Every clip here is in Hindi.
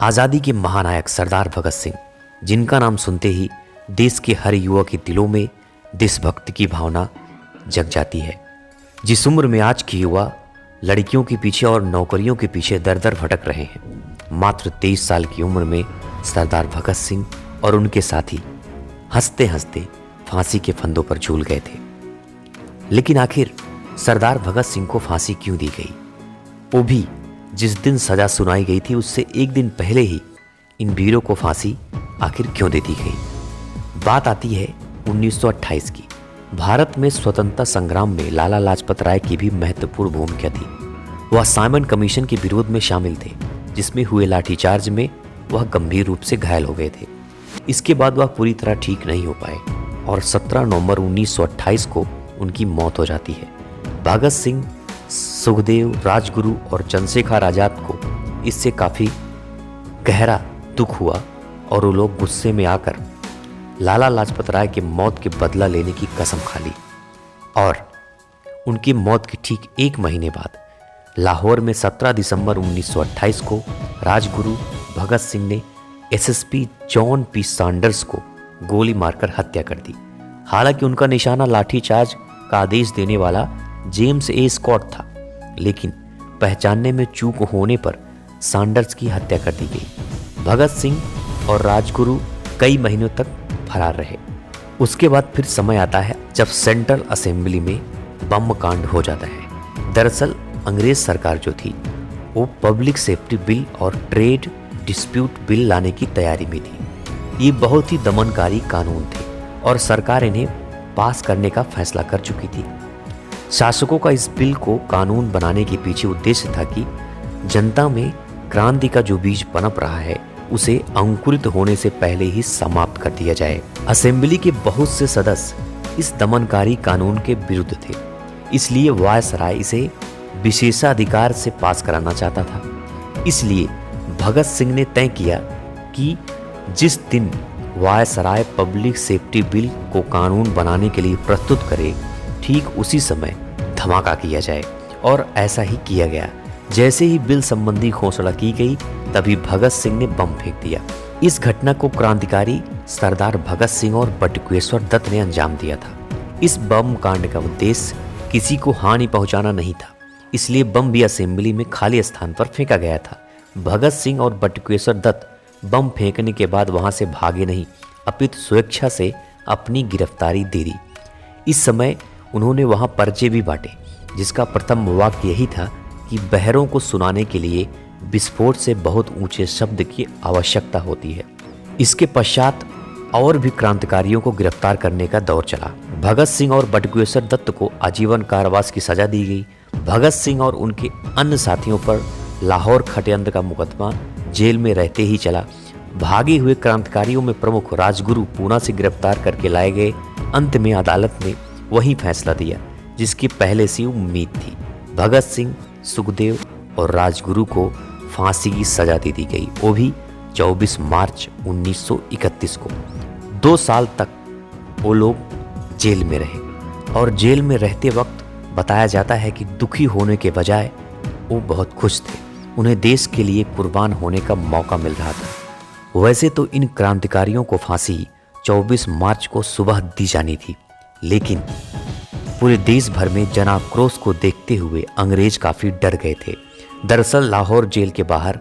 आज़ादी के महानायक सरदार भगत सिंह, जिनका नाम सुनते ही देश के हर युवा के दिलों में देशभक्ति की भावना जग जाती है। जिस उम्र में आज के युवा लड़कियों के पीछे और नौकरियों के पीछे दर दर भटक रहे हैं, मात्र 23 साल की उम्र में सरदार भगत सिंह और उनके साथी हंसते हंसते फांसी के फंदों पर झूल गए थे। लेकिन आखिर सरदार भगत सिंह को फांसी क्यों दी गई? वो भी जिस दिन सजा सुनाई गई थी उससे एक दिन पहले ही इन वीरों को फांसी आखिर क्यों दे दी गई? बात आती है 1928 की। भारत में स्वतंत्रता संग्राम में लाला लाजपत राय की भी महत्वपूर्ण भूमिका थी। वह साइमन कमीशन के विरोध में शामिल थे, जिसमें हुए लाठीचार्ज में वह गंभीर रूप से घायल हो गए थे। इसके बाद वह पूरी तरह ठीक नहीं हो पाए और 17 नवंबर 1928 को उनकी मौत हो जाती है। भगत सिंह, सुखदेव, राजगुरु और चंद्रशेखर आजाद को इससे काफ़ी गहरा दुख हुआ और वो लोग गुस्से में आकर लाला लाजपत राय के मौत के बदला लेने की कसम खा ली। और उनकी मौत के ठीक एक महीने बाद लाहौर में 17 दिसंबर 1928 को राजगुरु भगत सिंह ने एसएसपी जॉन पी सैंडर्स को गोली मारकर हत्या कर दी। हालांकि उनका निशाना लाठीचार्ज का आदेश देने वाला जेम्स ए स्कॉट था, लेकिन पहचानने में चूक होने पर सैंडर्स की हत्या कर दी गई। भगत सिंह और राजगुरु कई महीनों तक फरार रहे। उसके बाद फिर समय आता है जब सेंट्रल असेंबली में बम कांड हो जाता है। दरअसल अंग्रेज सरकार जो थी वो पब्लिक सेफ्टी बिल और ट्रेड डिस्प्यूट बिल लाने की तैयारी में थी। ये बहुत ही दमनकारी कानून थे और सरकार इन्हें पास करने का फैसला कर चुकी थी। शासकों का इस बिल को कानून बनाने के पीछे उद्देश्य था कि जनता में क्रांति का जो बीज पनप रहा है उसे अंकुरित होने से पहले ही समाप्त कर दिया जाए। असेंबली के बहुत से सदस्य इस दमनकारी कानून के विरुद्ध थे, इसलिए वायसराय इसे विशेषाधिकार से पास कराना चाहता था। इसलिए भगत सिंह ने तय किया कि जिस दिन वायसराय पब्लिक सेफ्टी बिल को कानून बनाने के लिए प्रस्तुत करे, ठीक उसी समय धमाका किया जाए। और ऐसा ही किया गया। जैसे ही बिल संबंधी घोषणा की गई तभी भगत सिंह ने बम फेंक दिया। इस घटना को क्रांतिकारी सरदार भगत सिंह और बटुकेश्वर दत्त ने अंजाम दिया था। इस बम कांड का उद्देश्य किसी को हानि पहुंचाना नहीं था, इसलिए बम भी असेंबली में खाली स्थान पर फेंका गया था। भगत सिंह और बटुकेश्वर दत्त बम फेंकने के बाद वहां से भागे नहीं, अपितु स्वेच्छा से अपनी गिरफ्तारी दे दी। इस समय उन्होंने वहां पर्चे भी बांटे, जिसका प्रथम वाक्य यही था कि बहरों को सुनाने के लिए विस्फोट से बहुत ऊंचे शब्द की आवश्यकता होती है। इसके पश्चात और भी क्रांतिकारियों को गिरफ्तार करने का दौर चला। भगत सिंह और बटुकेश्वर दत्त को आजीवन कारावास की सजा दी गई। भगत सिंह और उनके अन्य साथियों पर लाहौर खटयंत्र का मुकदमा जेल में रहते ही चला। भागे हुए क्रांतिकारियों में प्रमुख राजगुरु पूना से गिरफ्तार करके लाए गए। अंत में अदालत ने वही फैसला दिया जिसकी पहले से उम्मीद थी। भगत सिंह, सुखदेव और राजगुरु को फांसी की सजा दे दी गई, वो भी 24 मार्च 1931 को। 2 साल तक वो लोग जेल में रहे और जेल में रहते वक्त बताया जाता है कि दुखी होने के बजाय वो बहुत खुश थे। उन्हें देश के लिए कुर्बान होने का मौका मिल रहा था। वैसे तो इन क्रांतिकारियों को फांसी 24 मार्च को सुबह दी जानी थी, लेकिन पूरे देश भर में जनाक्रोश को देखते हुए अंग्रेज काफी डर गए थे। दरअसल लाहौर जेल के बाहर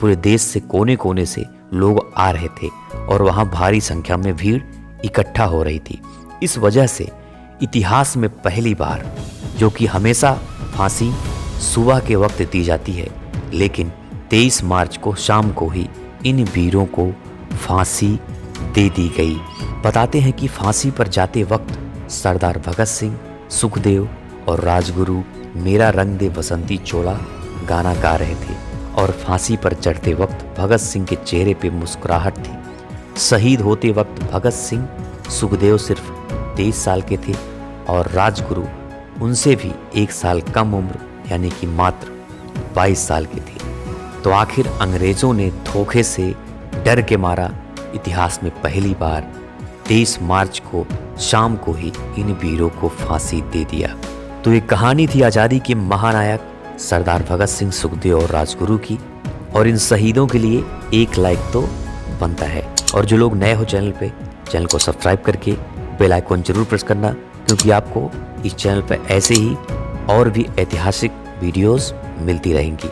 पूरे देश से कोने कोने से लोग आ रहे थे और वहां भारी संख्या में भीड़ इकट्ठा हो रही थी। इस वजह से इतिहास में पहली बार, जो कि हमेशा फांसी सुबह के वक्त दी जाती है, लेकिन 23 मार्च को शाम को ही इन वीरों को फांसी दे दी गई। बताते हैं कि फांसी पर जाते वक्त सरदार भगत सिंह, सुखदेव और राजगुरु मेरा रंग दे बसंती चोला गाना गा रहे थे और फांसी पर चढ़ते वक्त भगत सिंह के चेहरे पे मुस्कुराहट थी। शहीद होते वक्त भगत सिंह, सुखदेव सिर्फ 23 साल के थे और राजगुरु उनसे भी 1 साल कम उम्र यानी कि मात्र 22 साल के थे। तो आखिर अंग्रेजों ने धोखे से डर के मारा इतिहास में पहली बार 23 मार्च को शाम को ही इन वीरों को फांसी दे दिया। तो ये कहानी थी आज़ादी के महानायक सरदार भगत सिंह, सुखदेव और राजगुरु की। और इन शहीदों के लिए एक लाइक तो बनता है। और जो लोग नए हो चैनल पे, चैनल को सब्सक्राइब करके बेल आइकॉन जरूर प्रेस करना, क्योंकि आपको इस चैनल पर ऐसे ही और भी ऐतिहासिक वीडियोस मिलती रहेंगी।